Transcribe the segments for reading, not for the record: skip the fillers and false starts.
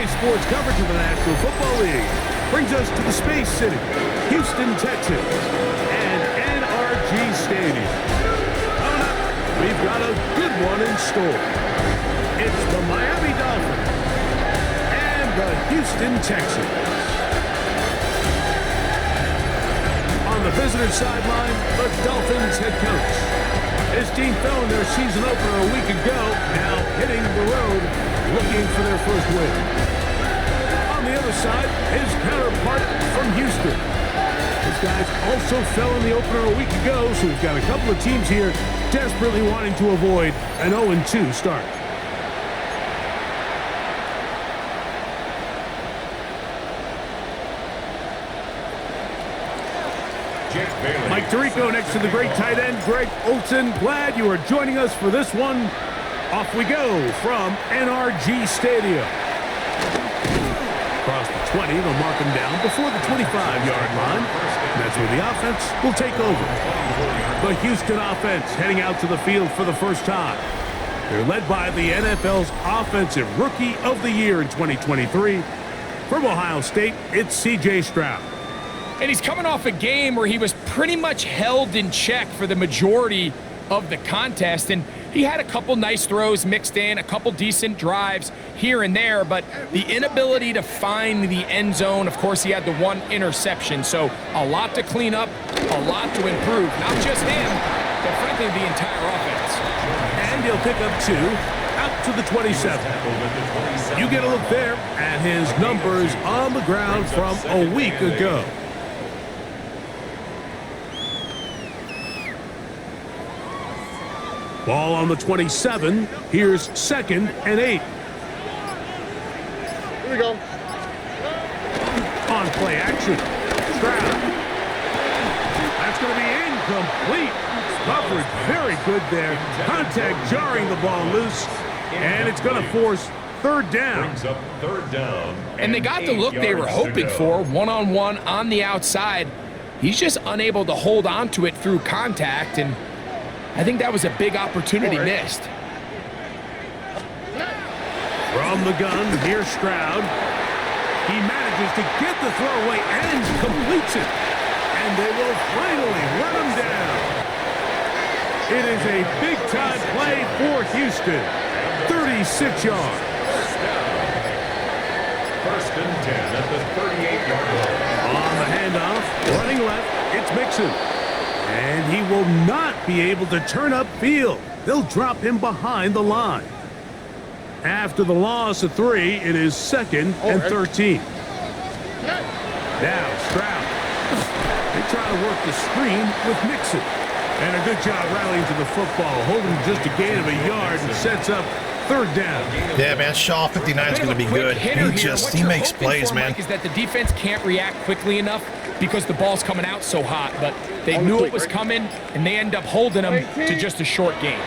Today's sports coverage of the National Football League brings us to the Space City, Houston, Texas, and NRG Stadium. Coming up, we've got a good one in store. It's the Miami Dolphins and the Houston Texans. On the visitor sideline, the Dolphins head coach. His team fell in their season opener a week ago, now hitting the road, looking for their first win. On the other side, his counterpart from Houston. These guys also fell in the opener a week ago, so we've got a couple of teams here desperately wanting to avoid an 0-2 start. Mike Tirico next to the great tight end, Greg Olson. Glad you are joining us for this one. Off we go from NRG Stadium. Across the 20, they'll mark him down before the 25-yard line. That's where the offense will take over. The Houston offense heading out to the field for the first time. They're led by the NFL's Offensive Rookie of the Year in 2023. From Ohio State, it's C.J. Stroud. And he's coming off a game where he was pretty much held in check for the majority of the contest. And he had a couple nice throws mixed in, a couple decent drives here and there. But the inability to find the end zone, of course, he had the one interception. So a lot to clean up, a lot to improve. Not just him, but frankly, the entire offense. And he'll pick up two out to the 27. You get a look there at his numbers on the ground from a week ago. Ball on the 27. Here's 2nd and 8. Here we go. On play action. Stroud. That's going to be incomplete. Coverage very good there. Contact jarring the ball loose. And it's going to force 3rd down. Brings up 3rd down. And they got the look they were hoping for, one-on-one on the outside. He's just unable to hold on to it through contact, and I think that was a big opportunity missed. From the gun, here's Stroud. He manages to get the throw away and completes it. And they will finally let him down. It is a big-time play for Houston. 36 yards. 1st and 10 at the 38-yard line. On the handoff, running left, it's Mixon. And he will not be able to turn upfield. They'll drop him behind the line. After the loss of 3, it is 2nd and 13. Now Stroud. They try to work the screen with Mixon. And a good job rallying to the football, holding just a gain of a yard and sets up 3rd down. Yeah, man, Shaw 59 is going to be good. He makes plays, man. Mike, is that the defense can't react quickly enough because the ball's coming out so hot, but they knew it was coming, and they end up holding them to just a short gain.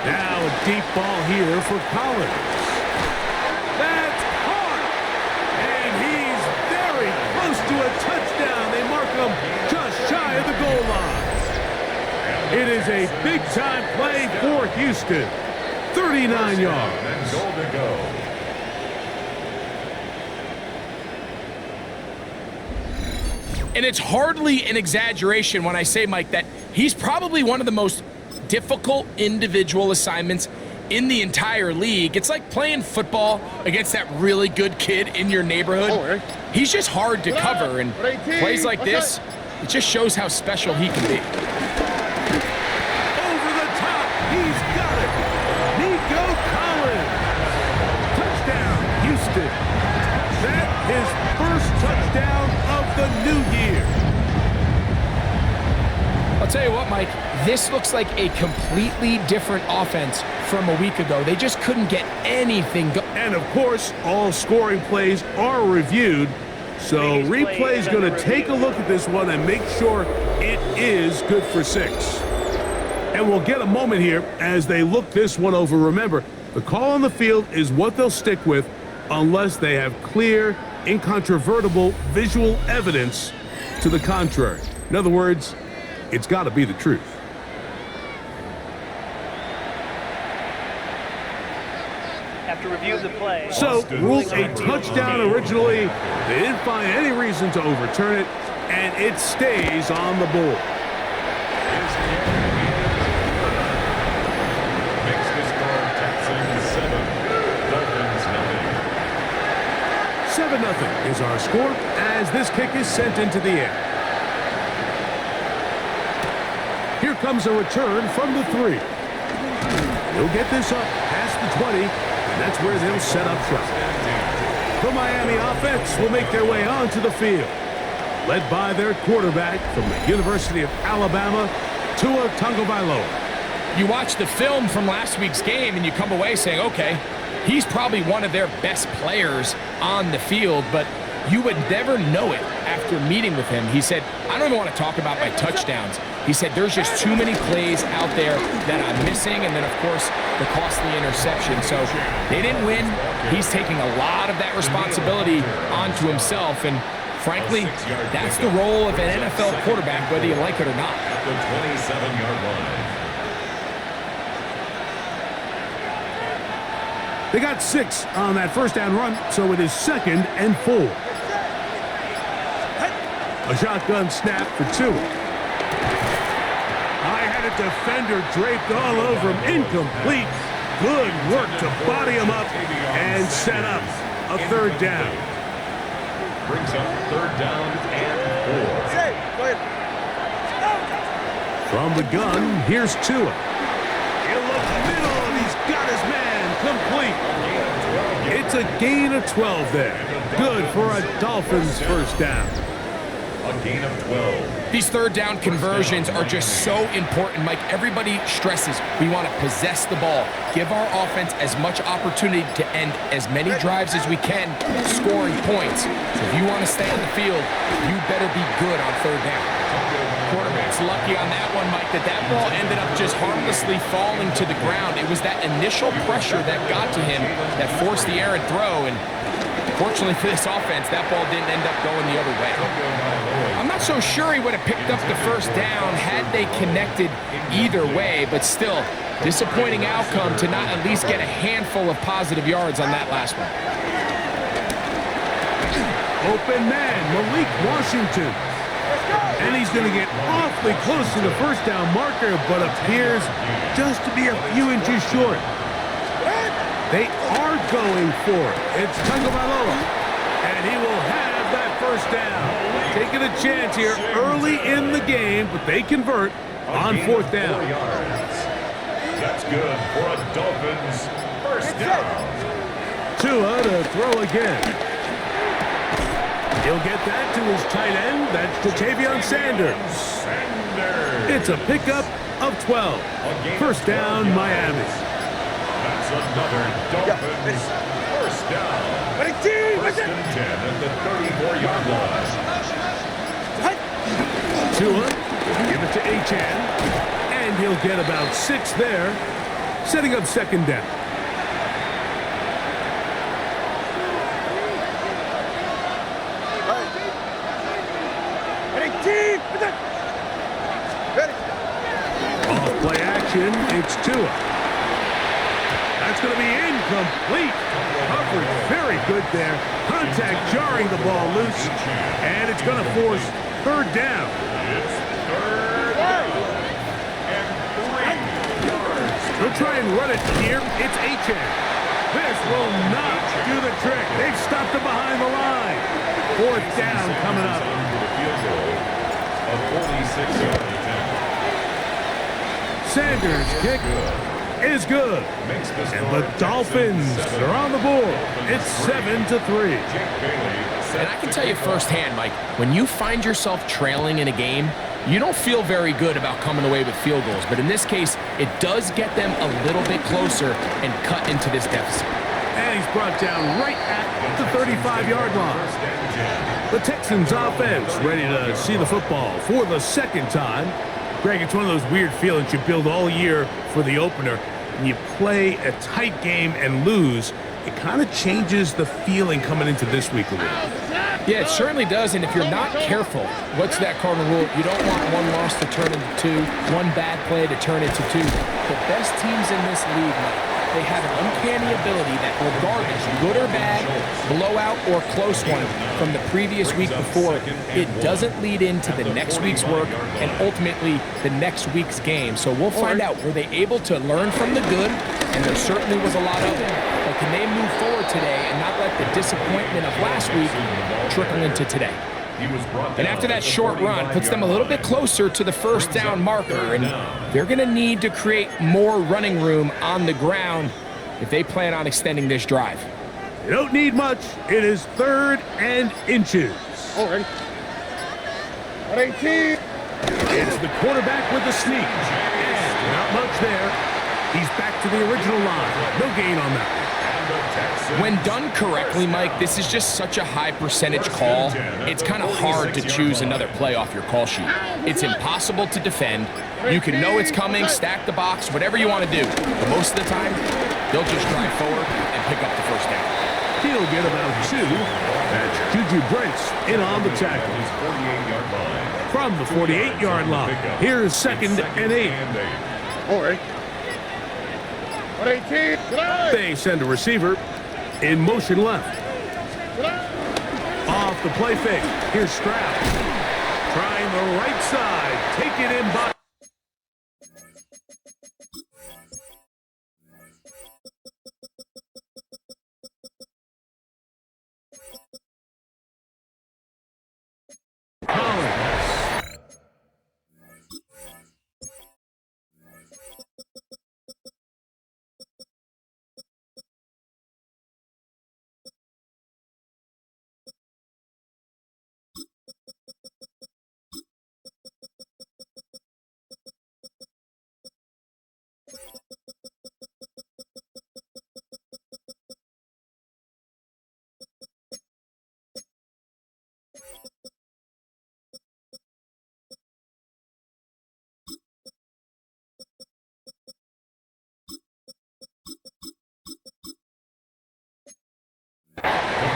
Now a deep ball here for Collins. That's hard, and he's very close to a touchdown. They mark him just shy of the goal line. It is a big-time play for Houston. 39 yards. Goal to go. And it's hardly an exaggeration when I say, Mike, that he's probably one of the most difficult individual assignments in the entire league. It's like playing football against that really good kid in your neighborhood. He's just hard to cover, and plays like this, it just shows how special he can be. Over the top, he's got it. Nico Collins. Touchdown, Houston. That his first touchdown of the new year. I'll tell you what, Mike, this looks like a completely different offense from a week ago. They just couldn't get anything going. And, of course, all scoring plays are reviewed. So replay's going to take a look at this one and make sure it is good for 6. And we'll get a moment here as they look this one over. Remember, the call on the field is what they'll stick with unless they have clear, incontrovertible visual evidence to the contrary. In other words, it's got to be the truth. After review of the play. So, ruled a touchdown originally. They didn't find any reason to overturn it, and it stays on the board. Makes the score Texans 7, Dolphins 9. 7-0 is our score as this kick is sent into the air. Here comes a return from the 3. He'll get this up past the 20, and that's where they'll set up shop. The Miami offense will make their way onto the field, led by their quarterback from the University of Alabama, Tua Tagovailoa. You watch the film from last week's game and you come away saying, okay, he's probably one of their best players on the field, but you would never know it after meeting with him. He said, I don't even want to talk about my touchdowns. He said, there's just too many plays out there that I'm missing, and then, of course, the costly interception. So they didn't win. He's taking a lot of that responsibility onto himself, and frankly, that's the role of an NFL quarterback, whether you like it or not. At the 27-yard line. They got 6 on that first down run, so it is 2nd and 4. A shotgun snap for Tua. I had a defender draped all over him. Incomplete. Good work to body him up and set up a 3rd down. Brings up 3rd down and 4. From the gun, here's Tua. He'll look middle, and he's got his man complete. It's a gain of 12 there. Good for a Dolphins first down. A gain of 12. These 3rd down conversions are just so important, Mike. Everybody stresses we want to possess the ball, give our offense as much opportunity to end as many drives as we can, scoring points. So if you want to stay on the field, you better be good on 3rd down. Quarterback's lucky on that one, Mike, that ball ended up just harmlessly falling to the ground. It was that initial pressure that got to him that forced the errant throw, and fortunately for this offense, that ball didn't end up going the other way. I'm not so sure he would have picked up the first down had they connected either way, but still, disappointing outcome to not at least get a handful of positive yards on that last one. Open man, Malik Washington. And he's going to get awfully close to the first down marker, but appears just to be a few inches short. They are going for it. It's Tagovailoa, and he will have that first down. Taking a chance here early in the game, but they convert on 4th down. That's good for a Dolphins first down. Tua to throw again. He'll get that to his tight end. That's Ja'Tavion Sanders. It's a pickup of 12. First down, Miami. That's another Dolphins first down. First and 10 at the 34-yard line. Tua, give it to Achan, and he'll get about 6 there, setting up 2nd down. Off play action, it's Tua. That's going to be incomplete. Coverage very good there. Contact jarring the ball loose, and it's going to force 3rd down. It's 3rd down and 3 yards. They'll try and run it here. It's Achan. This will not do the trick. They've stopped him behind the line. 4th down coming up. A 46-yard attempt. Sanders' kick is good. And the Dolphins are on the board. It's 7-3. And I can tell you firsthand, Mike, when you find yourself trailing in a game, you don't feel very good about coming away with field goals. But in this case, it does get them a little bit closer and cut into this deficit. And he's brought down right at the 35-yard line. The Texans offense ready to see the football for the 2nd time. Greg, it's one of those weird feelings you build all year for the opener. When you play a tight game and lose, it kind of changes the feeling coming into this week a little. Yeah, it certainly does, and if you're not careful, what's that cardinal rule? You don't want one loss to turn into 2, one bad play to turn into 2. The best teams in this league, Mike, they have an uncanny ability that regardless, good or bad, blowout or close one from the previous week before, it doesn't lead into the next week's work and ultimately the next week's game. So we'll find out, were they able to learn from the good? And there certainly was a lot of it. But can they move forward today and not let the disappointment of last week trickle into today? And after that short run, puts them a little bit closer to the first down marker, and they're going to need to create more running room on the ground if they plan on extending this drive. You don't need much. It is 3rd and inches. All right. 118. It's the quarterback with the sneak. And not much there. He's back to the original line. No gain on that. When done correctly, Mike, this is just such a high percentage call. It's kind of hard to choose another play off your call sheet. It's impossible to defend. You can know it's coming, stack the box, whatever you want to do. But most of the time, they'll just drive forward and pick up the first down. He'll get about 2. That's Juju Brents in on the tackle. From the 48-yard line, here's 2nd and 8. All right. 118. They send a receiver in motion left. Off the play fake. Here's Stroud. Trying the right side. Take it in by.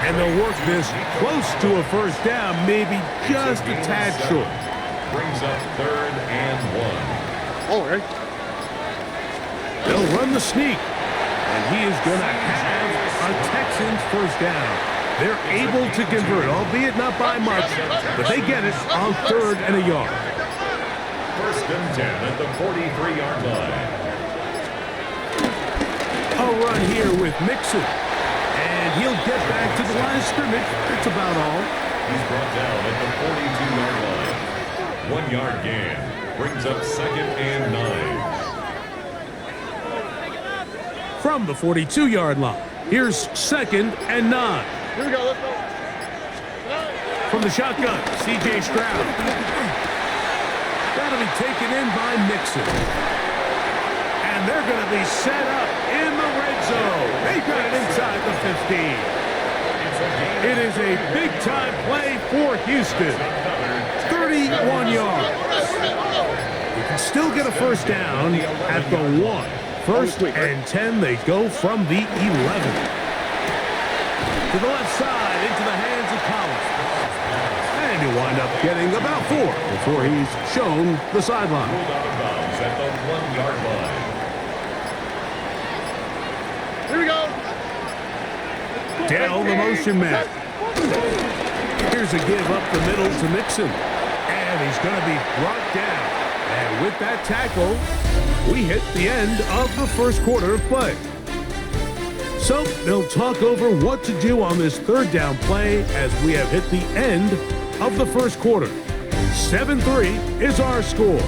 And they'll work this close to a first down, maybe just a tad short. Brings up 3rd and 1. All right. They'll run the sneak, and he is going to have a Texans first down. They're able to convert, albeit not by much, but they get it on 3rd and a yard. 1st and 10 at the 43-yard line. A run here with Mixon. And he'll get back to the line of scrimmage. That's about all. He's brought down at the 42-yard line. 1-yard gain. Brings up 2nd and 9. From the 42-yard line, here's 2nd and 9. Here we go. Let's go. From the shotgun, C.J. Stroud. That'll be taken in by Mixon. And they're going to be set up in the red zone. They got it inside the 15. It is a big-time play for Houston. 31 yards. You can still get a first down at the 1. 1st and 10, they go from the 11. To the left side, into the hands of Collins. And he'll wind up getting about 4 before he's shown the sideline. Ruled out of bounds at the 1-yard line. Here we go. Down the motion man. Here's a give up the middle to Mixon. And he's going to be brought down. And with that tackle, we hit the end of the first quarter of play. So they'll talk over what to do on this 3rd down play as we have hit the end of the first quarter. 7-3 is our score.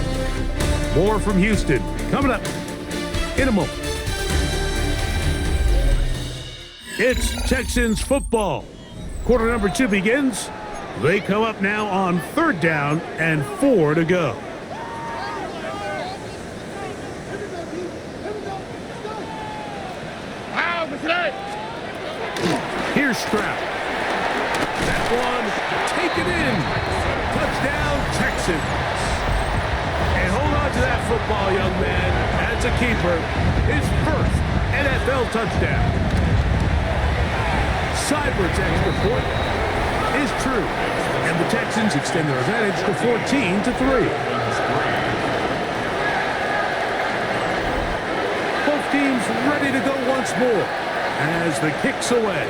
More from Houston coming up in a moment. It's Texans football. Quarter number 2 begins. They come up now on 3rd down and 4 to go. Here's Stroud. That one taken in. Touchdown, Texans. And hold on to that football, young man. That's a keeper. His first NFL touchdown. Seibert's extra point is true. And the Texans extend their advantage to 14-3. Both seems ready to go once more as the kick's away.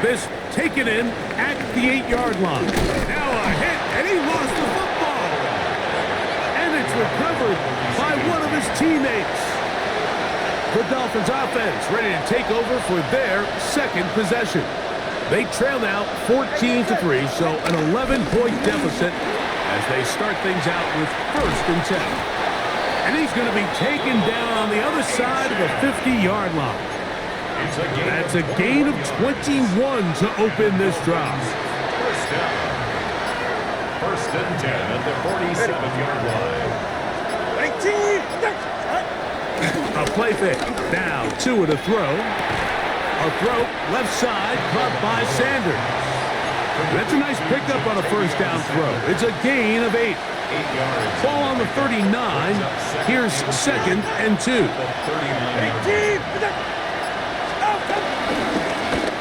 This taken in at the 8-yard line. Now a hit, and he lost the football. And it's recovered by one of his teammates. The Dolphins offense ready to take over for their second possession. They trail now 14-3, so an 11-point deficit as they start things out with 1st and 10. And he's going to be taken down on the other side of the 50-yard line. That's a gain of 21 to open this drive. First down. 1st and 10 at the 47-yard line. A play fake. Now Tua to throw. A throw left side caught by Sanders. That's a nice pickup on a 1st down throw. It's a gain of 8. Ball on the 39. Here's 2nd and 2.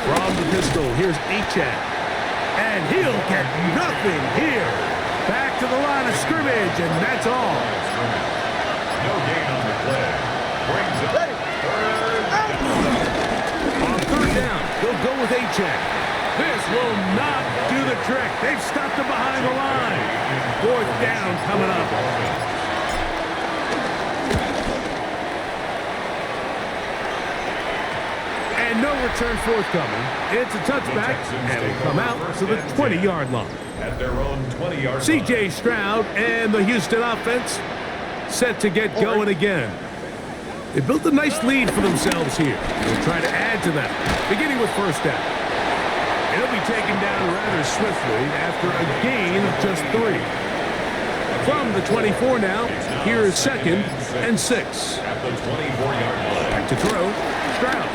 From the pistol, here's Achad. And he'll get nothing here. Back to the line of scrimmage, and that's all. No gain on the play. Brings up 3rd down. On 3rd down, they'll go with Achad. This will not do the trick. They've stopped him behind the line. 4th down coming up. And no return forthcoming. It's a touchback, and will come out to the 20-yard line. At their own 20-yard line. C.J. Stroud and the Houston offense set to get going again. They built a nice lead for themselves here. They'll try to add to that, beginning with 1st down. He'll be taken down rather swiftly after a gain of just 3. From the 24 now, here is 2nd and 6. At the 24-yard line. Back to throw, Stroud.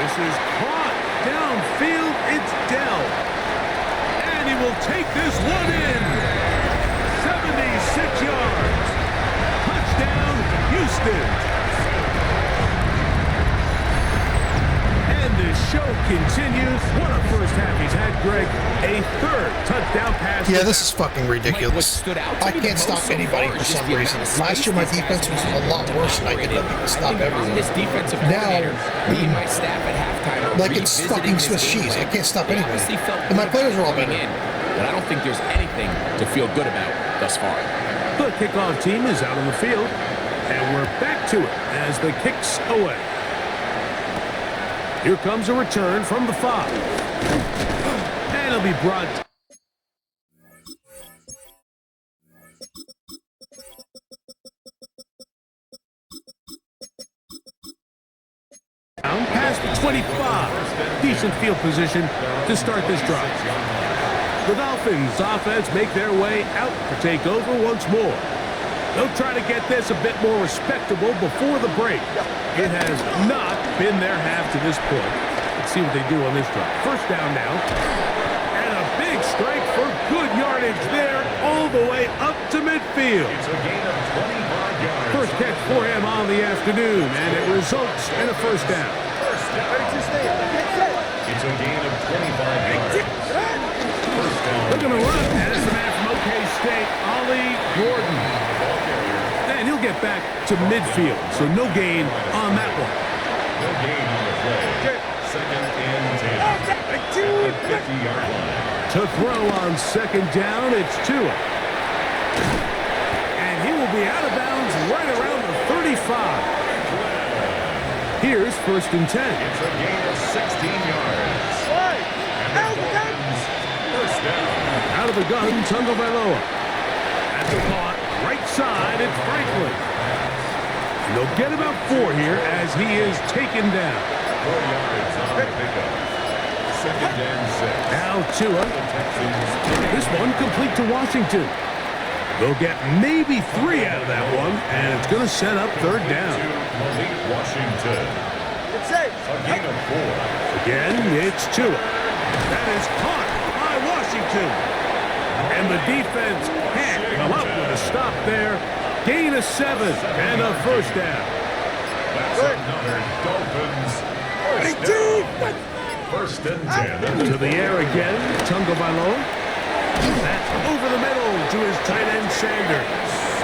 This is caught downfield, it's Dell. And he will take this one in. 76 yards. Touchdown, Houston. This show continues. What a 1st half he's had, Greg. A 3rd touchdown pass. Yeah, this is fucking ridiculous. I can't stop anybody for some reason. Last year my defense was a lot worse and I did nothing to stop everyone. This defensive coordinator, me and my staff at halftime, like it's fucking Swiss cheese. I can't stop anyone. And my players are all better. But I don't think there's anything to feel good about thus far. The kickoff team is out on the field, and we're back to it as the kick's away. Here comes a return from the 5. And it'll be brought down past the 25. Decent field position to start this drive. The Dolphins offense make their way out to take over once more. They'll try to get this a bit more respectable before the break. It has not been their half to this point. Let's see what they do on this drive. 1st down now. And a big strike for good yardage there all the way up to midfield. It's a gain of 25 yards. First catch for him on the afternoon, and it results in a 1st down. It's a gain of 25 yards. 1st down. They're going to run as the man from OK State, Ollie Gordon. And he'll get back to midfield, so no gain on that one. No gain on the play. 2nd and 10. At the 50-yard line. To throw on 2nd down, it's Tua. And he will be out of bounds right around the 35. Here's 1st and 10. It's a gain of 16 yards. And the Dolphins, 1st down. Out of the gun, Tunga Vailoa. At the caught, right side, it's Franklin. And they'll get about 4 here as he is taken down. 4 yards on the pickup. 2nd and 6. Now Tua. The Texans. This one complete to Washington. They'll get maybe 3 out of that one, and it's going to set up 3rd down. Malik Washington. It's safe. A gain of 4. Again, it's Tua. That is caught by Washington. And the defense can't come up with a stop there. Gain of 7 and a 1st down. That's another Dolphins 1st down. 1st and 10. To the air again, Tunga Vailoa. That's over the middle to his tight end Sanders.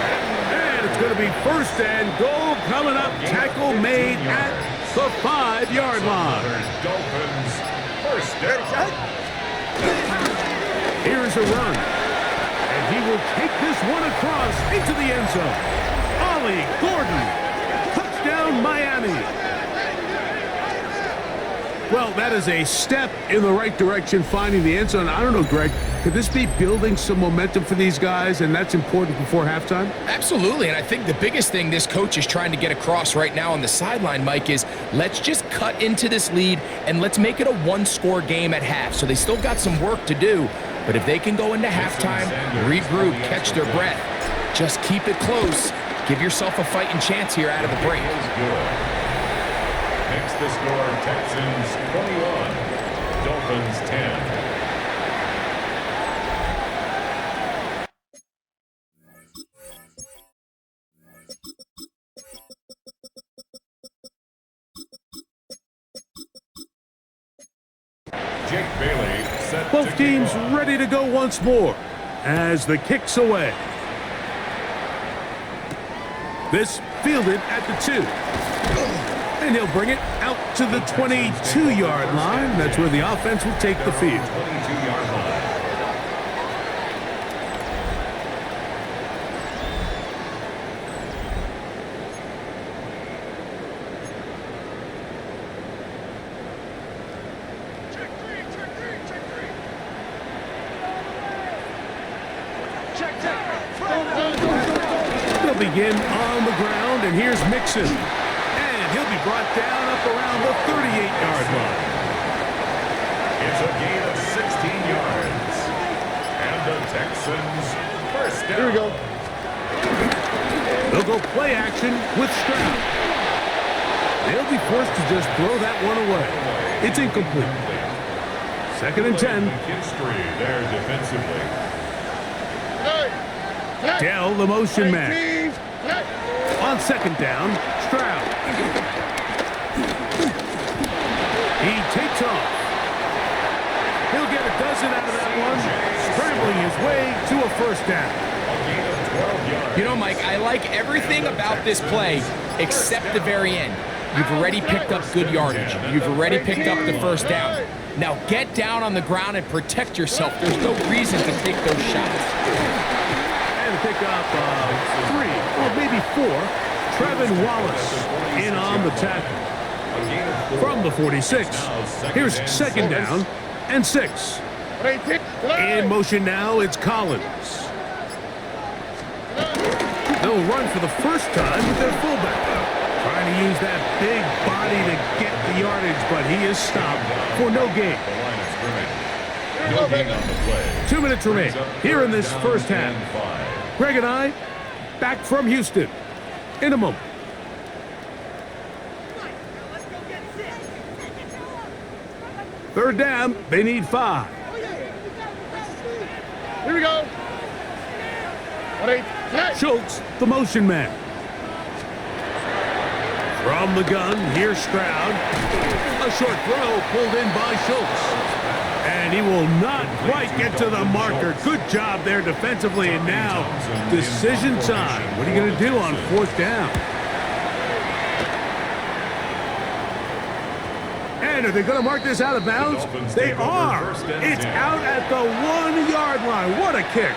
going to be first and goal coming up. Tackle made at the 5-yard line. Dolphins, first down. Here's a run. And he will take this one across into the end zone. Ollie Gordon. Touchdown, Miami. Well, that is a step in the right direction, finding the end zone. I don't know, Greg, could this be building some momentum for these guys, and that's important before halftime? Absolutely, and I think the biggest thing this coach is trying to get across right now on the sideline, Mike, is let's just cut into this lead and let's make it a one-score game at half. So they still got some work to do, but if they can go into halftime, regroup, catch their breath, just keep it close, give yourself a fighting chance here out of the break. Makes the score Texans 21, Dolphins 10. Jake Bailey set Both to teams kick off. ready to go once more as the kick's away. This fielded at the 2. And he'll bring it out to the 22-yard line. That's where the offense will take the field. 22-yard line. They'll begin on the ground, and here's Mixon. And he'll be brought down up around the 38-yard line. It's a gain of 16 yards. And the Texans first down. Here we go. They'll go play action with Stroud. They'll be forced to just throw that one away. It's incomplete. Second and 10. History there defensively. Dell, the motion man. On second down, Stroud. He takes off. He'll get a dozen out of that one, scrambling his way to a first down. A gain of 12 yards. You know, Mike, I like everything about this play except the very end. You've already picked up good yardage. You've already picked up the first down. Now get down on the ground and protect yourself. There's no reason to take those shots. And pick up 3 or maybe 4. Trevin Wallace in on the tackle. From the 46, here's second down and 6. In motion now, it's Collins. They'll run for the first time with their fullback. Trying to use that big body to get the yardage, but he is stopped for no gain. No gain on the play. 2 minutes remain here in this first half. Greg and I back from Houston in a moment. Third down, they need 5. Here we go. Schultz, the motion man. From the gun, here's Stroud. A short throw pulled in by Schultz. And he will not quite get to the marker. Good job there defensively. And now, decision time. What are you going to do on fourth down? And are they going to mark this out of bounds? They are. It's out at the 1-yard line. What a kick.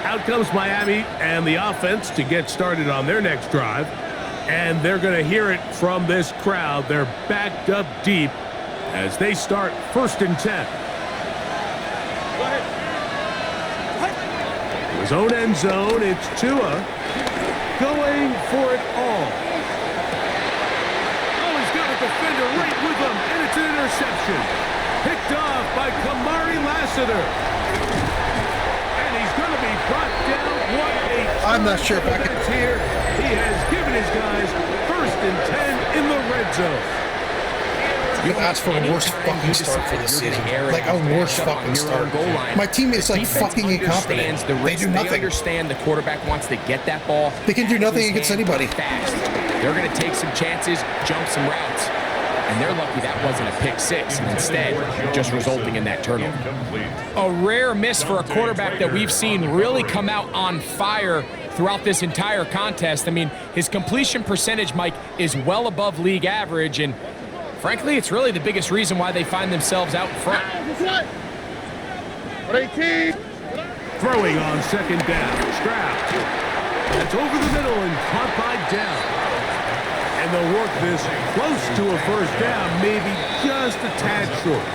Out comes Miami and the offense to get started on their next drive. And they're going to hear it from this crowd. They're backed up deep as they start first and 10. To his own end zone, it's Tua going for it all. Oh, he's got a defender right with him, and it's an interception. Picked off by Kamari Lassiter. And he's going to be brought down. What a I'm not sure if I can. here. He has given his guys first and 10 in the red zone. You asked for a worse fucking start for this season. Like a worse fucking start. My team is like fucking incompetent. They do They nothing. understand the quarterback wants to get that ball. They can do nothing against anybody. Fast. They're going to take some chances, jump some routes. And they're lucky that wasn't a pick six, and instead just resulting in that turnover. A rare miss for a quarterback that we've seen really come out on fire throughout this entire contest. I mean, his completion percentage, Mike, is well above league average, and frankly, it's really the biggest reason why they find themselves out in front. 18. Throwing on second down. Stroud. That's over the middle and caught by Down. And they'll work this close to a first down, maybe just a tad short.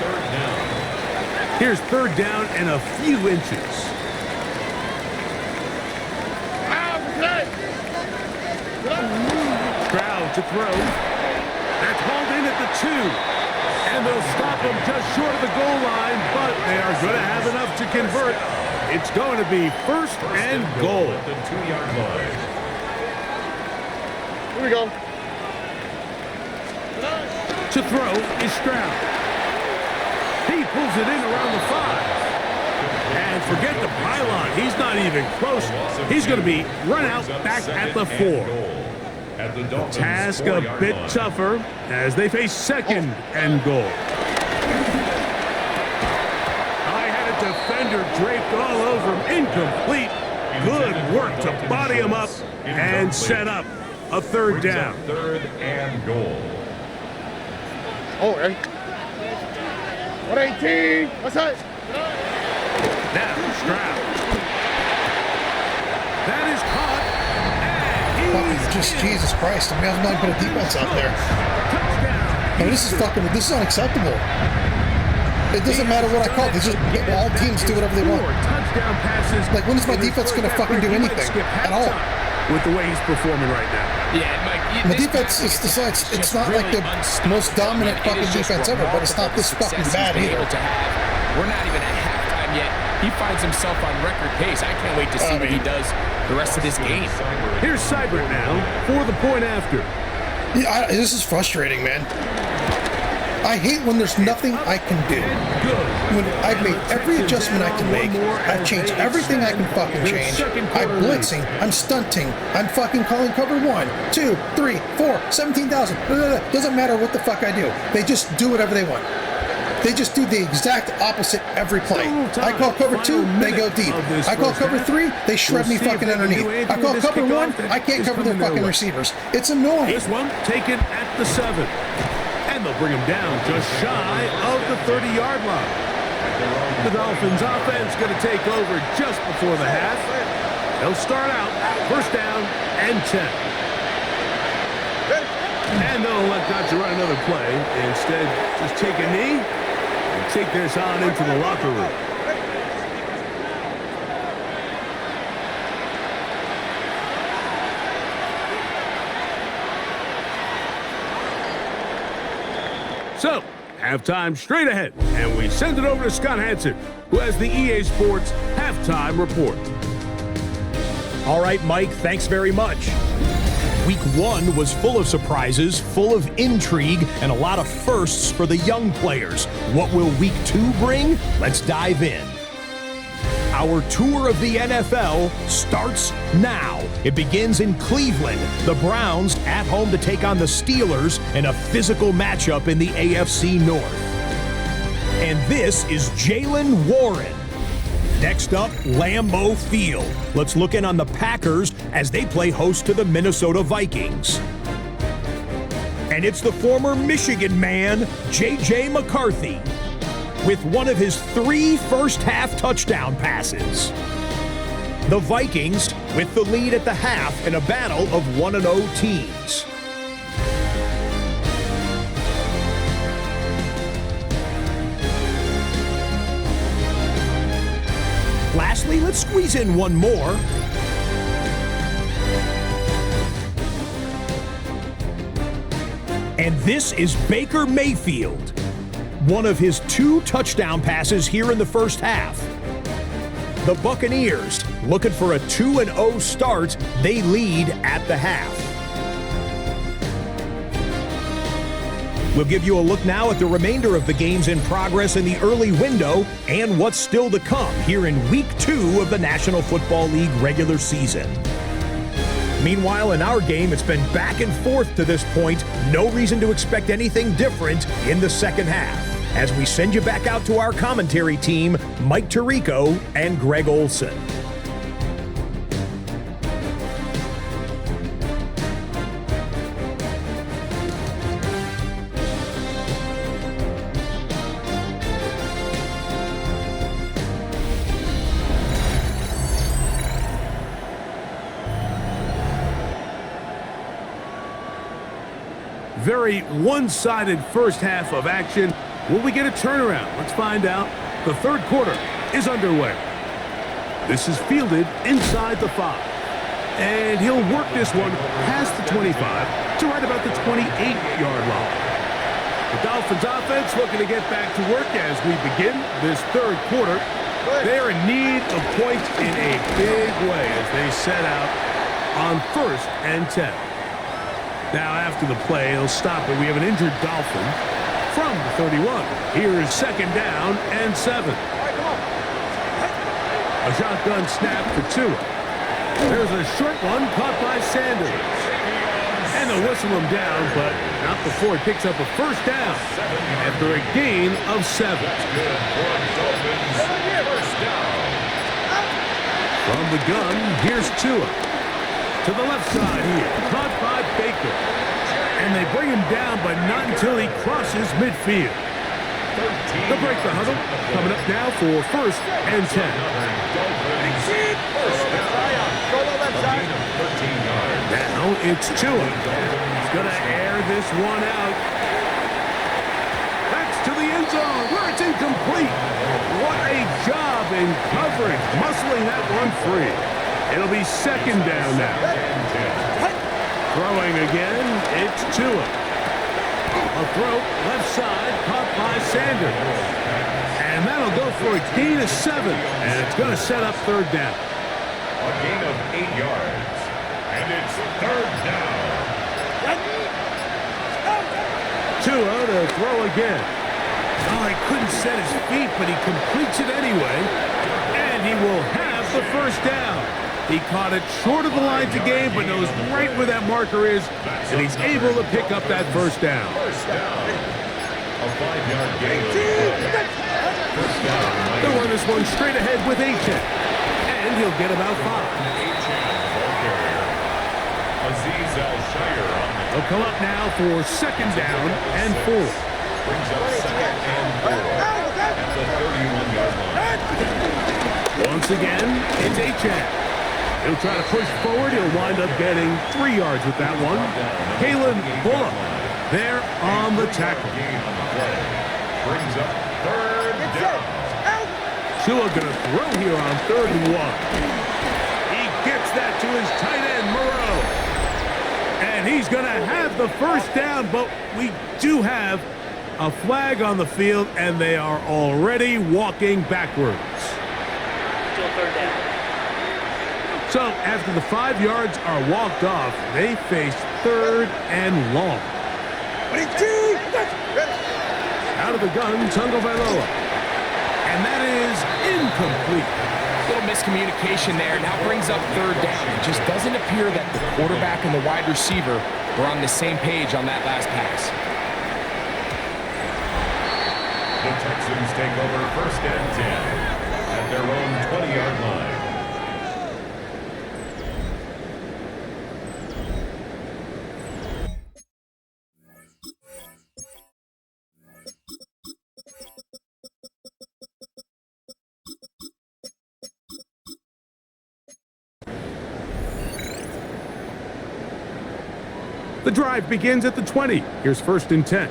Here's third down and a few inches. Stroud to throw. That's hauled in at the 2. And they'll stop him just short of the goal line, but they are going to have enough to convert. It's going to be first and goal. At the 2-yard line. Here we go. To throw is Stroud. He pulls it in around the 5. And forget the pylon. He's not even close. He's going to be run out back at the 4. The task a bit tougher as they face second and goal. I had a defender draped all over him. Incomplete. Good work to body him up and set up a third down. Third and goal. Oh, right. 118. What's that? Now Stroud. That is caught. Fucking just Jesus Christ! I mean, I'm not going to put a defense out there. No, this is unacceptable. It doesn't matter what I call it. They just all teams do whatever they want. Like, when is my defense going to fucking do anything at all? With the way he's performing right now. Yeah, Mike. The defense is it's not like the most dominant fucking defense ever, but it's not this fucking bad either. We're not even at halftime yet. He finds himself on record pace. I can't wait to see what he does the rest of this game. Here's Seibert now for the point after. Yeah, this is frustrating, man. I hate when there's nothing I can do. When I've made every adjustment I can make, I've changed everything I can fucking change. I'm blitzing, I'm stunting, I'm fucking calling cover 1, 2, 3, 4, 17,000. Doesn't matter what the fuck I do. They just do whatever they want. They just do the exact opposite every play. I call cover 2, they go deep. I call cover 3, they shred me fucking underneath. I call cover 1, I can't cover their fucking receivers. It's annoying. This one taken at the 7. And they'll bring him down just shy of the 30-yard line. The Dolphins offense going to take over just before the half. They'll start out first down and 10. And they'll elect not to run another play. Instead, just take a knee and take this on into the locker room. So, halftime straight ahead, and we send it over to Scott Hansen, who has the EA Sports halftime report. All right, Mike, thanks very much. Week 1 was full of surprises, full of intrigue, and a lot of firsts for the young players. What will Week 2 bring? Let's dive in. Our tour of the NFL starts now. It begins in Cleveland. The Browns at home to take on the Steelers in a physical matchup in the AFC North. And this is Jaylen Warren. Next up, Lambeau Field. Let's look in on the Packers as they play host to the Minnesota Vikings. And it's the former Michigan man, J.J. McCarthy, with one of his 3 first-half touchdown passes. The Vikings with the lead at the half in a battle of 1-0 teams. Lastly, let's squeeze in one more. And this is Baker Mayfield. One of his 2 touchdown passes here in the first half. The Buccaneers, looking for a 2-0 start, they lead at the half. We'll give you a look now at the remainder of the games in progress in the early window and what's still to come here in Week 2 of the National Football League regular season. Meanwhile, in our game, it's been back and forth to this point. No reason to expect anything different in the second half, as we send you back out to our commentary team, Mike Tirico and Greg Olson. Very one-sided first half of action. Will we get a turnaround? Let's find out. The third quarter is underway. This is fielded inside the 5. And he'll work this one past the 25 to right about the 28-yard line. The Dolphins offense looking to get back to work as we begin this third quarter. They're in need of points in a big way as they set out on 1st and 10. Now after the play, he'll stop it. We have an injured Dolphin from the 31. Here is 2nd down and 7. A shotgun snap for Tua. There's a short one caught by Sanders. And they'll whistle him down, but not before he picks up a 1st down after a gain of 7. From the gun, here's Tua. To the left side here, caught by Baker. And they bring him down, but not until he crosses midfield. They'll break the huddle. Coming up now for 1st and 10. Now it's Tua. He's going to air this one out. That's to the end zone where it's incomplete. What a job in coverage, muscling that one free. It'll be 2nd down now. Throwing again, it's Tua. A throw, left side, caught by Sanders. And that'll go for a gain of 7. And it's going to set up 3rd down. A gain of 8 yards. And it's 3rd down. Tua to throw again. Oh, he couldn't set his feet, but he completes it anyway. And he will have the 1st down. He caught it short of the line to gain, but knows right where that marker is, and he's able to pick up that 1st down. First down. A 5-yard gain. First down. They'll run this one straight ahead with Achan, and he'll get about 5. Aziz Al-Shire on the They'll come up now for 2nd down and 4. brings up 2nd and 4 at the 31-yard line. Once again, it's Achan. He'll try to push forward. He'll wind up getting 3 yards with that one. Kalen Bullock there on the tackle. Brings up 3rd down. Tua going to throw here on 3rd and 1. He gets that to his tight end, Moreau. And he's going to have the 1st down, but we do have a flag on the field, and they are already walking backwards. Still 3rd down. So after the 5 yards are walked off, they face 3rd and long. Out of the gun, Tagovailoa. And that is incomplete. Little miscommunication there. Now brings up 3rd down. It just doesn't appear that the quarterback and the wide receiver were on the same page on that last pass. The Texans take over 1st and 10 at their own 20-yard line. The drive begins at the 20. Here's 1st and 10.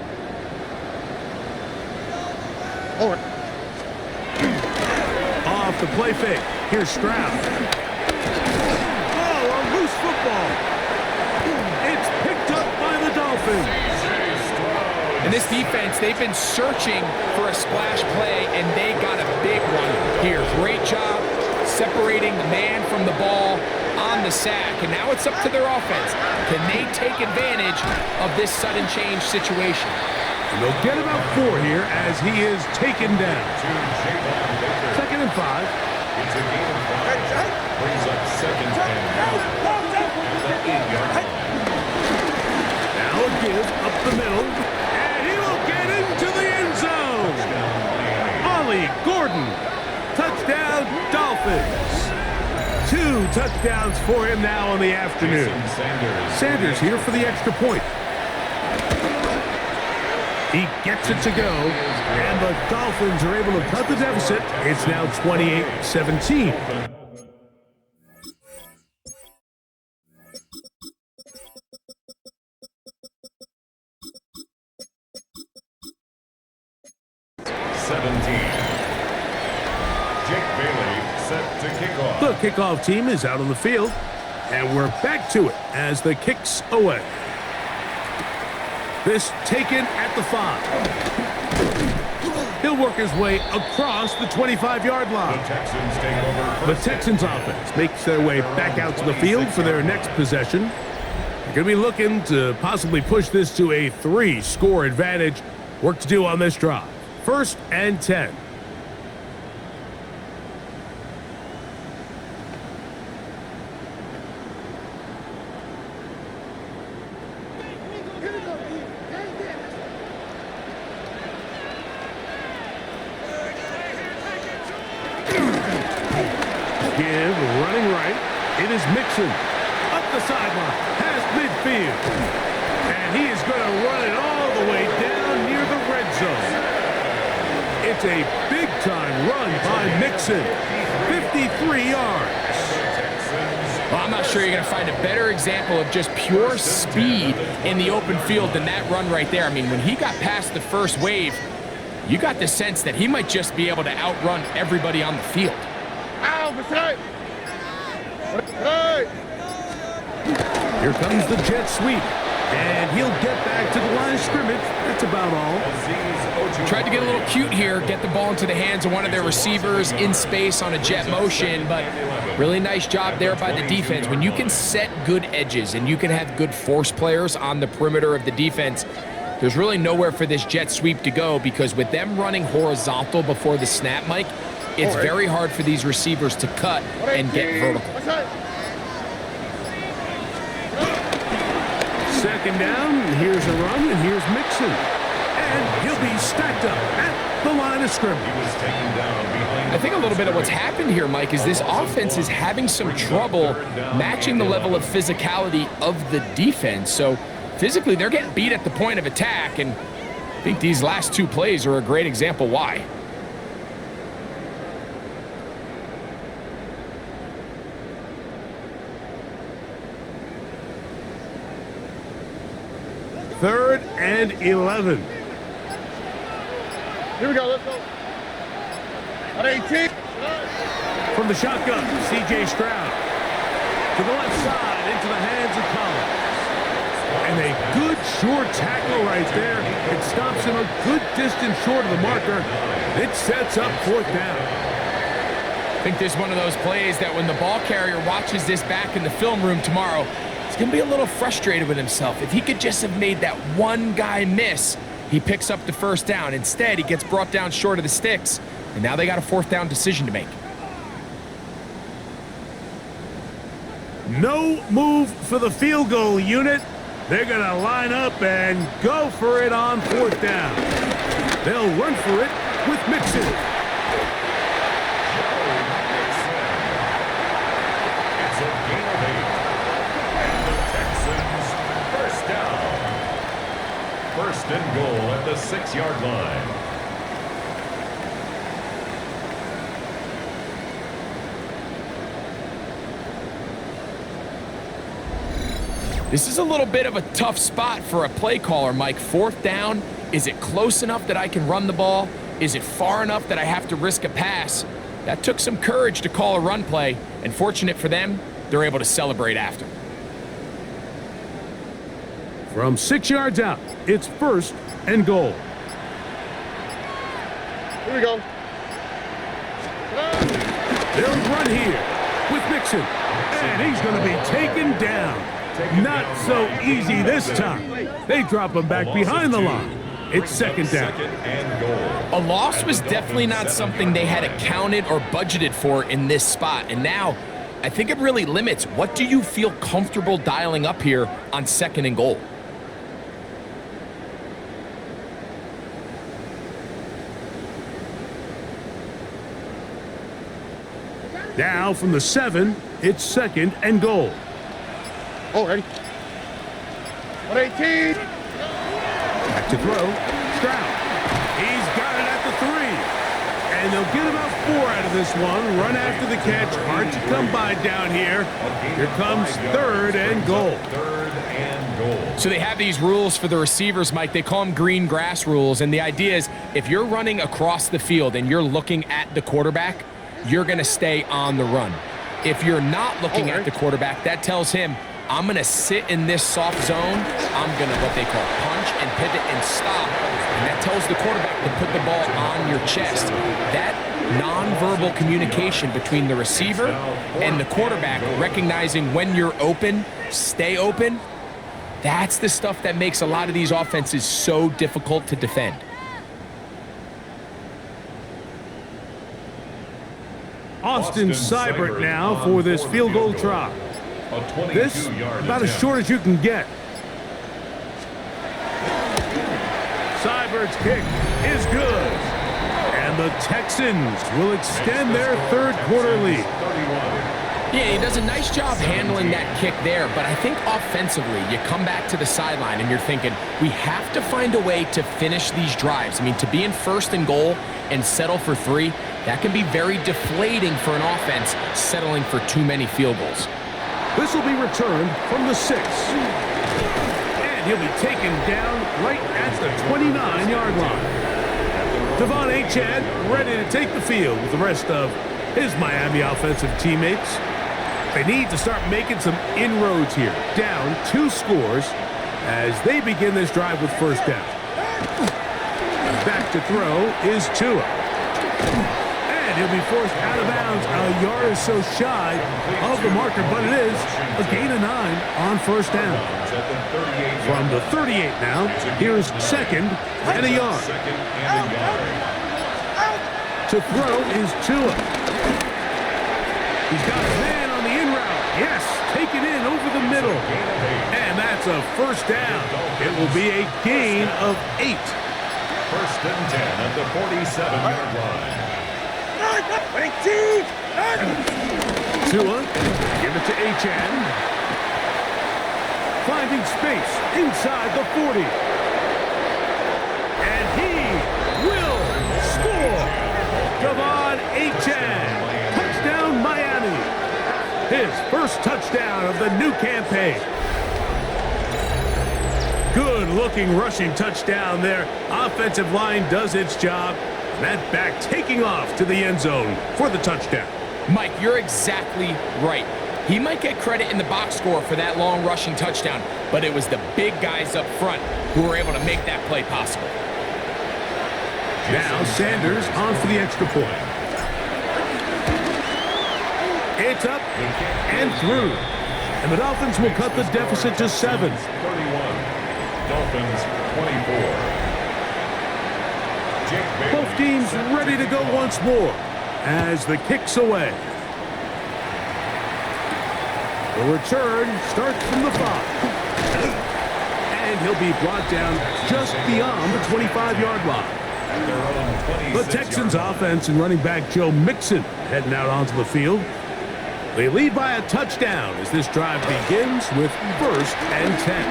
Off the play fake. Here's Stroud. Oh, a loose football. It's picked up by the Dolphins. And this defense, they've been searching for a splash play, and they got a big one here. Great job separating the man from the ball on the sack, and now it's up to their offense. Can they take advantage of this sudden change situation? And they'll get about 4 here as he is taken down. 2nd and 5. It's a gain of 5. Brings up 2nd and 8 yards. Now a give up the middle, and he will get into the end zone. Ollie Gordon, touchdown Dolphins. 2 touchdowns for him now in the afternoon. Sanders here for the extra point. He gets it to go, and the Dolphins are able to cut the deficit. It's now 28-17. kickoff team is out on the field, and we're back to it as the kick's away. This taken at the 5. He'll work his way across the 25-yard line. The Texans take over. The Texans offense makes their way back out to the field for their next possession. They're going to be looking to possibly push this to a 3-score advantage. Work to do on this drive. 1st and 10. Give running right. It is Mixon. Up the sideline, past midfield. And he is going to run it all the way down near the red zone. It's a big-time run by Mixon. 53 yards. Well, I'm not sure you're going to find a better example of just pure speed in the open field than that run right there. I mean, when he got past the first wave, you got the sense that he might just be able to outrun everybody on the field. Ow, beside. Hey. Here comes the jet sweep. And he'll get back to the line of scrimmage. That's about all. Tried to get a little cute here, get the ball into the hands of one of their receivers in space on a jet motion, but really nice job there by the defense. When you can set good edges and you can have good force players on the perimeter of the defense, there's really nowhere for this jet sweep to go, because with them running horizontal before the snap, Mike, it's very hard for these receivers to cut and get vertical. Second down, and here's a run, and here's Mixon. And he'll be stacked up at the line of scrimmage. He was taken down behind. I think a little bit of what's happened here, Mike, is this offense is having some trouble matching the level of physicality of the defense. So physically, they're getting beat at the point of attack, and I think these last 2 plays are a great example why. Third and 11. Here we go, let's go. At 18. From the shotgun, C.J. Stroud. To the left side, into the hands of Collins. And a good short tackle right there. It stops him a good distance short of the marker. It sets up 4th down. I think this is one of those plays that when the ball carrier watches this back in the film room tomorrow, he's going to be a little frustrated with himself. If he could just have made that one guy miss, he picks up the 1st down. Instead, he gets brought down short of the sticks, and now they got a 4th down decision to make. No move for the field goal unit. They're going to line up and go for it on 4th down. They'll run for it with Mixon. It's a gain of 8. And the Texans first down. 1st and goal at the 6-yard line. This is a little bit of a tough spot for a play caller, Mike. 4th down, is it close enough that I can run the ball? Is it far enough that I have to risk a pass? That took some courage to call a run play, and fortunate for them, they're able to celebrate after. From 6 yards out, it's 1st and goal. Here we go. They'll run here with Mixon, and he's going to be taken down. Not so easy this time. They drop him back behind the line. It's 2nd down. A loss was definitely not something they had accounted or budgeted for in this spot, and now I think it really limits what do you feel comfortable dialing up here on 2nd and goal. Now from the 7, it's 2nd and goal. Oh, ready. 118. Back to throw. Stroud. He's got it at the 3. And they'll get about 4 out of this one. Run after the catch. Hard to come by down here. Here comes 3rd and goal. 3rd and goal. So they have these rules for the receivers, Mike. They call them green grass rules. And the idea is if you're running across the field and you're looking at the quarterback, you're going to stay on the run. If you're not looking at the quarterback, that tells him, I'm going to sit in this soft zone. I'm going to what they call punch and pivot and stop. And that tells the quarterback to put the ball on your chest. That nonverbal communication between the receiver and the quarterback, recognizing when you're open, stay open, that's the stuff that makes a lot of these offenses so difficult to defend. Austin Seibert now for this field goal try. This about as short as you can get. Seibert's kick is good. And the Texans will extend their third quarter lead. Yeah, he does a nice job handling that kick there, but I think offensively, you come back to the sideline and you're thinking, we have to find a way to finish these drives. I mean, to be in first and goal and settle for 3, that can be very deflating for an offense settling for too many field goals. This will be returned from the 6. And he'll be taken down right at the 29-yard line. Devon Achane ready to take the field with the rest of his Miami offensive teammates. They need to start making some inroads here. Down 2 scores as they begin this drive with first down. Back to throw is Tua. And he'll be forced out of bounds a yard or so shy of the marker, but it is a gain of 9 on first down. From the 38 now, here's second and a yard. To throw is Tua. He's got his man on the in route. Yes, take it in over the middle. And that's a first down. It will be a gain of 8. First and 10 at the 47-yard line. Tua, give it to Achane. Finding space inside the 40. And he will score. Devon Achane. Touchdown, Miami. His first touchdown of the new campaign. Good-looking rushing touchdown there. Offensive line does its job. And that back taking off to the end zone for the touchdown. Mike, you're exactly right. He might get credit in the box score for that long rushing touchdown, but it was the big guys up front who were able to make that play possible. Now Sanders on for the extra point. It's up and through. And the Dolphins will cut the deficit to 7. 31. Dolphins 24. Both teams ready to go once more as the kick's away. The return starts from the 5. And he'll be brought down just beyond the 25-yard line. The Texans offense and running back Joe Mixon heading out onto the field. They lead by a touchdown as this drive begins with first and 10.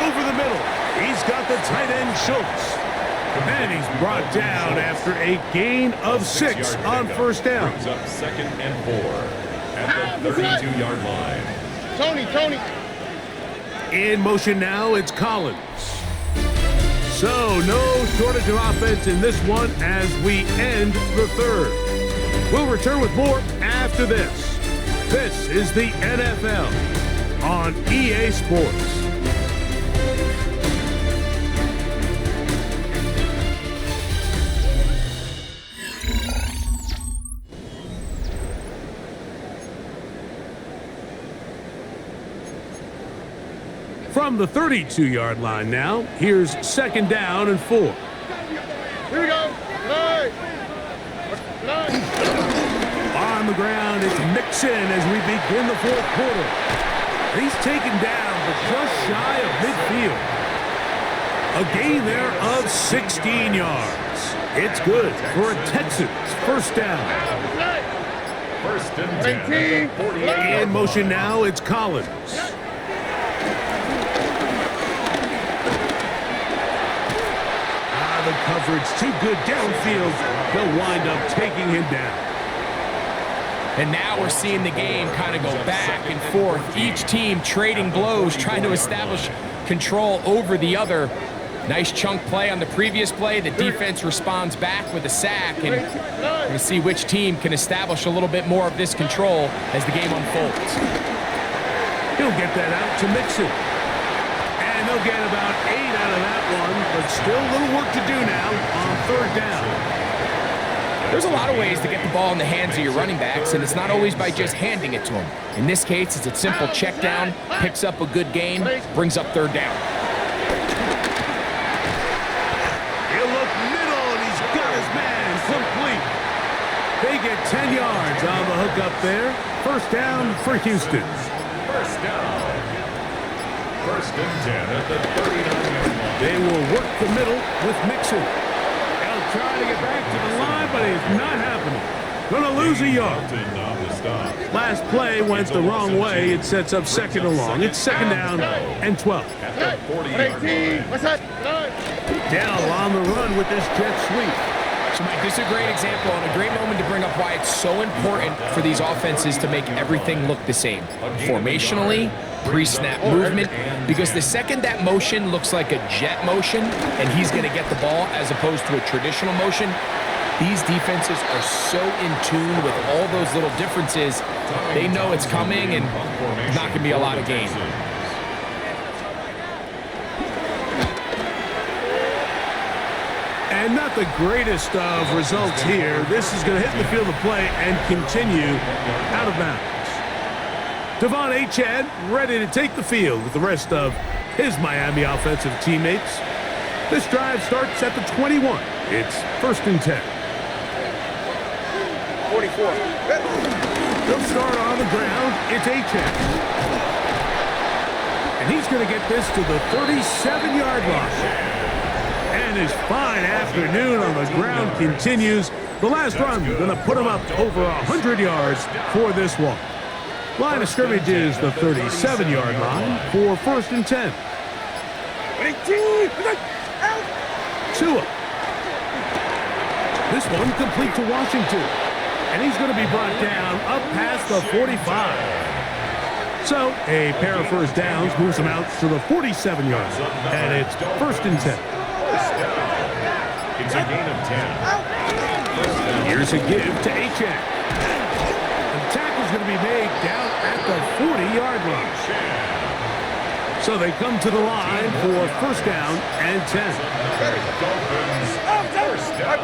Over the middle, he's got the tight end Schultz. And he's brought down after a gain of 6 on first down. Brings up second and 4 at the 32-yard line. Tony. In motion now, it's Collins. So no shortage of offense in this one as we end the third. We'll return with more after this. This is the NFL on EA Sports. From the 32-yard line now, here's second down and 4. Here we go. Hey. On the ground, it's Mixon as we begin the fourth quarter. He's taken down, but just shy of midfield. A gain there of 16 yards. It's good for a Texans first down. First and 10 at the 48. In motion now, it's Collins. The coverage too good downfield. They'll wind up taking him down. And now we're seeing the game kind of go back and forth. Each team trading blows, trying to establish control over the other. Nice chunk play on the previous play. The defense responds back with a sack, and we're going to see which team can establish a little bit more of this control as the game unfolds. He'll get that out to Mixon. And they'll get about 8 out of that one, but still a little work to do now on third down. There's a lot of ways to get the ball in the hands of your running backs, and it's not always by just handing it to them. In this case, it's a simple check down, picks up a good gain, brings up third down. He'll look middle, and he's got his man complete. They get 10 yards on the hook up there. First down for Houston. First down. First and 10 at the 39-yard line. They will work the middle with Mixon. They'll try to get back to the line, but it's not happening. Gonna lose a yard. Last play went the wrong way. It sets up second and long. It's second down and 12. At the 40-yard line. What's that? Dell on the run with this jet sweep. So, Mike, this is a great example and a great moment to bring up why it's so important for these offenses to make everything look the same. Formationally, pre-snap movement, because the second that motion looks like a jet motion and he's going to get the ball as opposed to a traditional motion, these defenses are so in tune with all those little differences, they know it's coming and not going to be a lot of gain. And not the greatest of results here. This is going to hit the field of play and continue out of bounds. Devon Achane ready to take the field with the rest of his Miami offensive teammates. This drive starts at the 21. It's first and 10. 44. They'll start on the ground. It's Achane. And he's going to get this to the 37-yard line. And his fine afternoon on the ground continues. The last run going to put him up over 100 yards for this one. Line of scrimmage is the 37-yard line for first and 10. Tua. This one complete to Washington. And he's going to be brought down up past the 45. So a pair of first downs moves him out to the 47-yard line. And it's first and 10. It's a gain of 10. Here's a give to Achane. The tackle's going to be made down at the 40-yard line. So they come to the line for first down and 10. Dolphins, first down.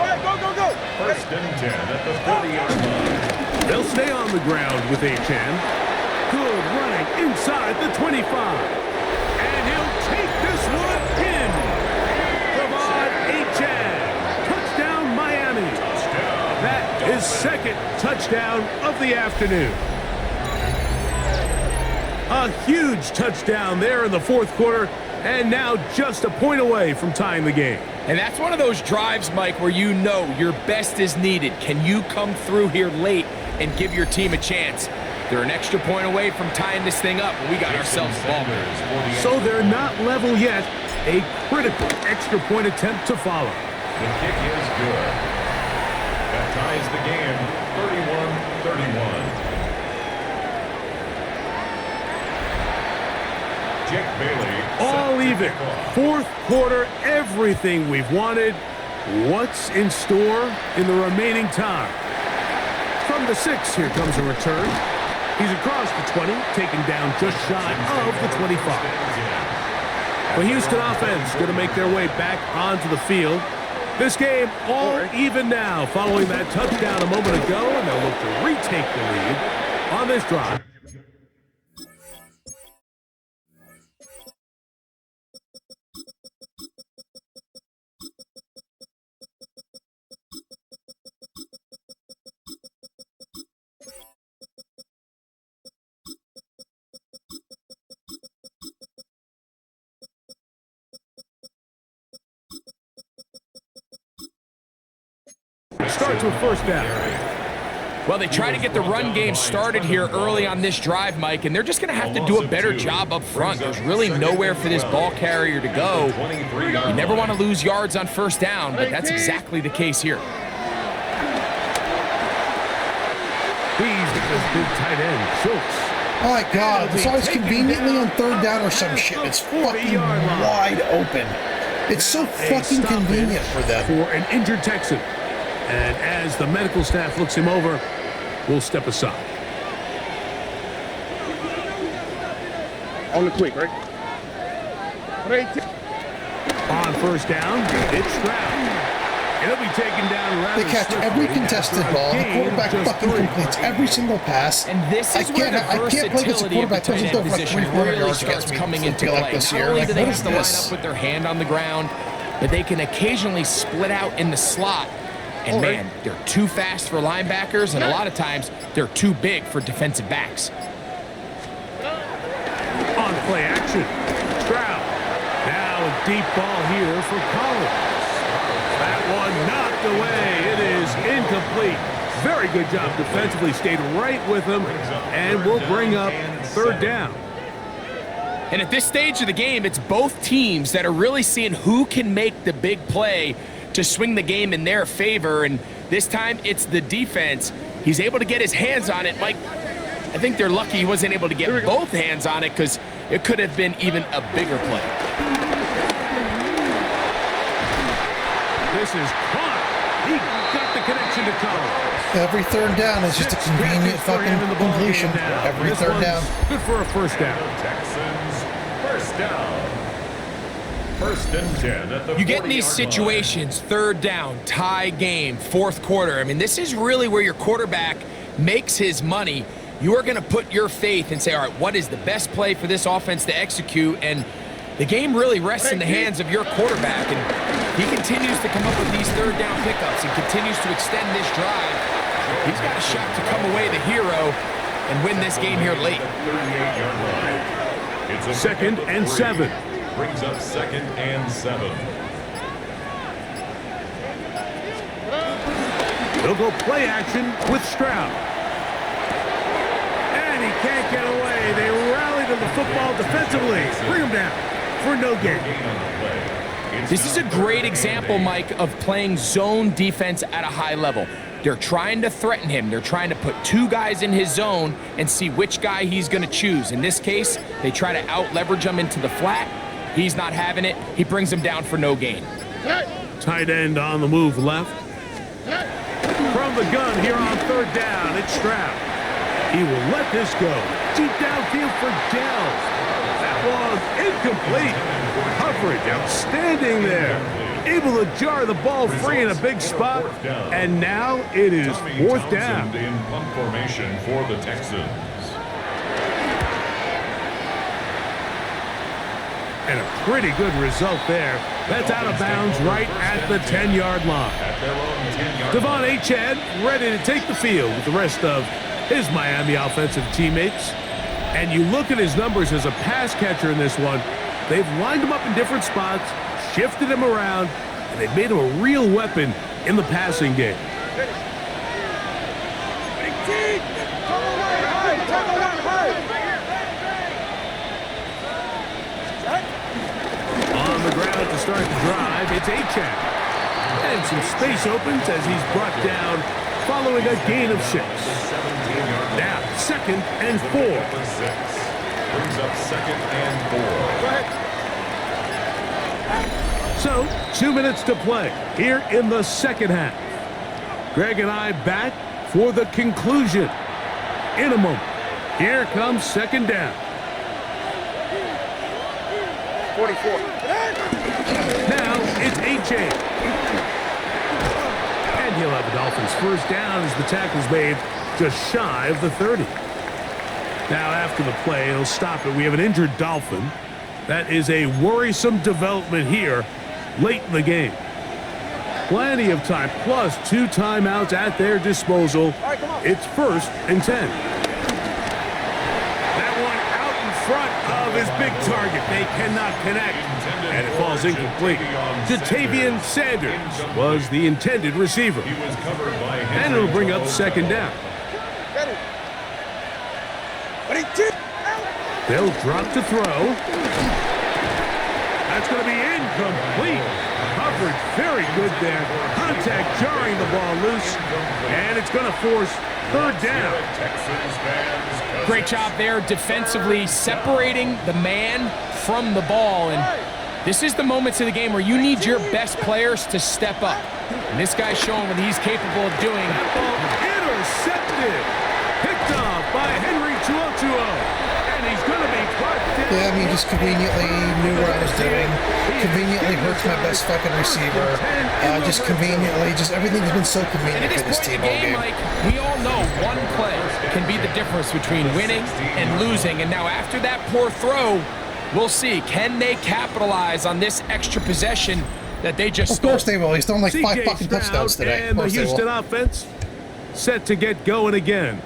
Go. First and 10 at the 40-yard line. They'll stay on the ground with Achane. Good running inside the 25. And he'll take this one in. Touchdown, Miami. That is second touchdown of the afternoon. A huge touchdown there in the fourth quarter, and now just a point away from tying the game. And that's one of those drives, Mike, where you know your best is needed. Can you come through here late and give your team a chance? They're an extra point away from tying this thing up, and we got ourselves a ball game. So they're not level yet. A critical extra point attempt to follow. The kick is good. That ties the game 31-31. Jake Bailey. All even. Fourth quarter, everything we've wanted. What's in store in the remaining time? From the 6, here comes a return. He's across the 20, taken down just shy of the 25. The Houston offense going to make their way back onto the field. This game all even now following that touchdown a moment ago, and they'll look to retake the lead on this drive. Starts with first down. Well, they try to get the run game started here early on this drive, Mike, and they're just going to have to do a better job up front. There's really nowhere for this ball carrier to go. You never want to lose yards on first down, but that's exactly the case here. He's this big tight end, Schultz. Oh my God, it's always conveniently on third down or some shit. It's fucking wide open. It's so fucking convenient for them. For an injured Texan. And as the medical staff looks him over, we'll step aside. On the quick, right? On first down, it's Stroud. He'll be taken down rather They catch every contested ball. The quarterback fucking completes every single pass. And this is where the versatility of the tight end position really starts coming into play. Not only do they have to line up with their hand on the ground, but they can occasionally split out in the slot. And man, they're too fast for linebackers, and a lot of times they're too big for defensive backs. On play action, Stroud. Now a deep ball here for Collins. That one knocked away. It is incomplete. Very good job defensively. Stayed right with him, and we'll bring up third down. And at this stage of the game, it's both teams that are really seeing who can make the big play to swing the game in their favor. And this time, it's the defense. He's able to get his hands on it. Mike, I think they're lucky he wasn't able to get both hands on it because it could have been even a bigger play. This is caught. He got the connection to Collins. Every third down is just a convenient fucking completion. Every third down. Good for a first down. Texans, first down. First and 10 at the You get in these 40-yard situations, third down, tie game, fourth quarter. I mean, this is really where your quarterback makes his money. You are going to put your faith and say, all right, what is the best play for this offense to execute? And the game really rests in the hands of your quarterback. And he continues to come up with these third down pickups and continues to extend this drive. He's got a shot to come away the hero and win this game here late. 38-yard line. It's a Second and 7. Brings up second and 7. He'll go play action with Stroud. And he can't get away. They rally to the football defensively. Bring him down for no gain. This is a great example, Mike, of playing zone defense at a high level. They're trying to threaten him. They're trying to put two guys in his zone and see which guy he's going to choose. In this case, they try to out-leverage him into the flat. He's not having it. He brings him down for no gain. Tight end on the move left. From the gun here on third down, it's Stroud. He will let this go. Deep downfield for Dell. That one incomplete. Coverage outstanding there. Able to jar the ball free in a big spot. And now it is fourth down. In punt formation for the Texans. And a pretty good result there. That's out of bounds right at the 10-yard line. At their own 10-yard Devon line. Achane ready to take the field with the rest of his Miami offensive teammates. And you look at his numbers as a pass catcher in this one. They've lined him up in different spots, shifted him around, and they've made him a real weapon in the passing game. On the ground to start the drive, it's Achane. And some space opens as he's brought down following a gain of 6. Now, second and 4. Brings up second and 4. So, 2 minutes to play here in the second half. Greg and I back for the conclusion in a moment. Here comes second down. 44. Now it's Achane. And he'll have the Dolphins first down as the tackle's made just shy of the 30. Now after the play, he'll stop it. We have an injured Dolphin. That is a worrisome development here late in the game. Plenty of time, plus 2 timeouts at their disposal. It's first and 10. That one out in front of his big target. They cannot connect, and it falls incomplete. Jatavian Sanders was the intended receiver. And it'll bring up second down. They'll drop to throw. That's going to be incomplete. Coverage very good there. Contact jarring the ball loose. And it's going to force third down. Great job there defensively separating the man from the ball. And This is the moments of the game where you need your best players to step up. And this guy's showing what he's capable of doing. Intercepted. Picked off by Henry 202. And he's going to be caught down. Yeah, I mean, just conveniently knew what I was doing. Conveniently hurts my best fucking receiver. Just conveniently, just everything's been so convenient for this team all game. Mike, we all know one play can be the difference between winning and losing. And now after that poor throw, we'll see. Can they capitalize on this extra possession that they just stole? Of course they will. He's thrown like 5 CJ fucking touchdowns today. And the Houston offense set to get going again.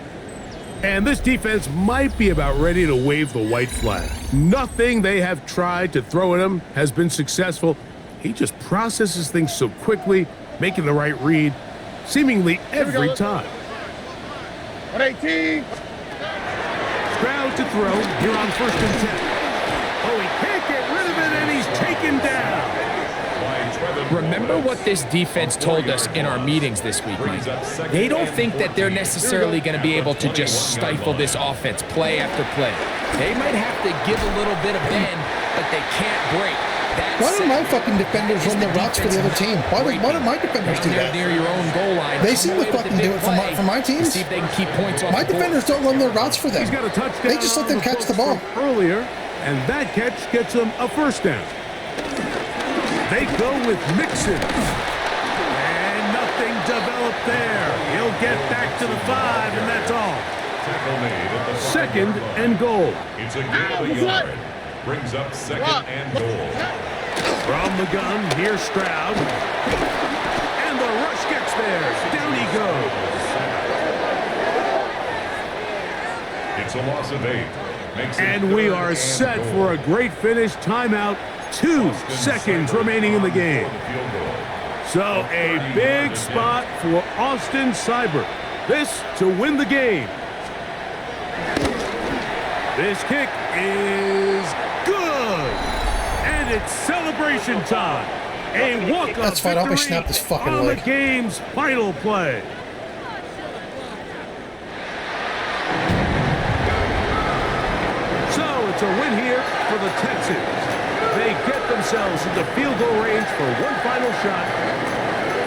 And this defense might be about ready to wave the white flag. Nothing they have tried to throw at him has been successful. He just processes things so quickly, making the right read, seemingly every time. 118. Stroud to throw here on 1st and 10. Oh, he can't get rid of it, and he's taken down. Remember what this defense told us in our meetings this week, Mike. They don't think that they're necessarily going to be able to just stifle this offense play after play. They might have to give a little bit of bend, but they can't break. Why don't my fucking defenders run the routes for the other team? Why don't my defenders do that? Near your own goal line. They seem to fucking do it for my teams. See if they can keep points off My defenders don't run their routes for them. He's got a touchdown. They just let them catch the ball. Earlier, and that catch gets him a 1st down. They go with Mixon. And nothing developed there. He'll get back to the 5, and that's all. 2nd and goal. It's a gain of a yard. Brings up 2nd and goal. From the gun, here's Stroud. And the rush gets there. Down he goes. It's a loss of 8. And we are set for a great finish. Timeout. 2 seconds remaining in the game. So a big spot for Austin Seibert. This to win the game. This kick is good. And it's celebration time. A walk-up That's fine. I'll victory snap this fucking on leg. the game's final play. So it's a win here for the Texans. They get themselves into field goal range for one final shot.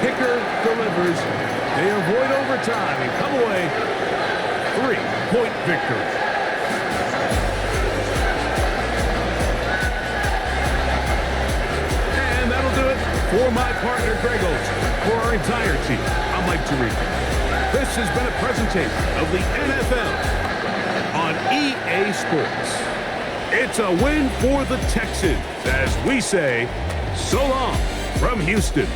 Kicker delivers. They avoid overtime and come away 3-point victory. And that'll do it for my partner Greg Olson. For our entire team, I'm Mike Tirico. This has been a presentation of the NFL on EA Sports. It's a win for the Texans, as we say, so long from Houston.